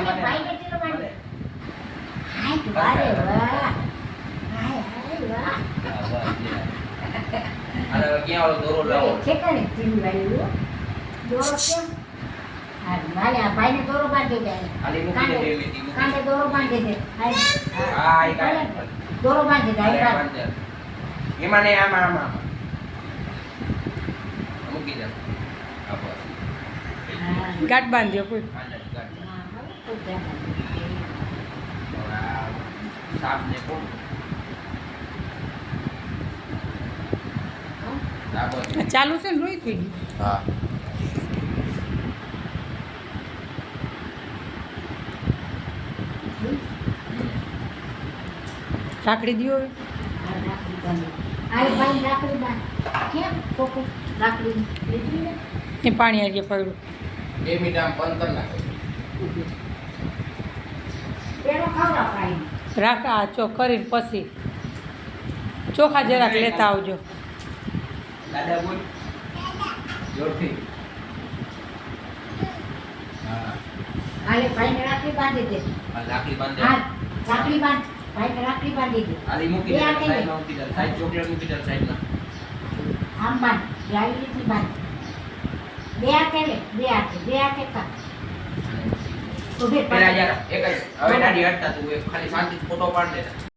મને ભાઈ ને તીરો મારી મને. હાય તું વારે વાહ હાય વાહ હા, બસ, લે. અને હવે ક્યાં ઓલો દોરો લાવો ઠેકાણે તીરું વાળ્યું દોરો કેમ હા મારે આ ભાઈને દોરો બાંધી દે આલી મૂકી દે 2 મિનિટ મૂકી કાંડે દોરો બાંધી દે હા એ કાંઈ દોરો બાંધી દે અરે, હાય વાંધો નહીં. એમાં નહીં આમાં આમાં આમાં. મૂકી દે હા, બસ. ગાંઠ બાંધ્યો કોઈ હા, લે, ગાંઠ. હા હવે તો ધ્યાન હવે આ સાપને કોણ આ બસ. ચાલુ છે ને રોઈ થઈ ગયું હા રાખડી દ્યો હવે રાખડી બાંધી હાય ભાઈ રાખડી બાંધ કેમ કોકો રાખડી લીધી ને એ પાણી આવી પડ્યું 2 મિનિટ આમ બંધ કરી નાખો પેલો ખવડાવ ભાઈ રાખ આ ચો કરીને પછી ચોખા જરાક લેતા આવજો દાદા બોલ જોરથી હા હાલે ભાઈને રાખડી બાંધી દે આ લાકડી બાંધે હા રાખડી બાંધ ભાઈને રાખડી બાંધી દે આલી મૂકી દે બે હાથે સાઈડમાં મૂકી દે સાઈડ ચોકલેટ મૂકી દે સાઈડમાં આમ બાંધ જાળી રીતની બાંધ બે હાથે લે બે હાથે કર ઉભે પેલા યાર એક જ હવે દાઢી હટતા તું એક ખાલી શાંતિથી ફોટો પાડ દે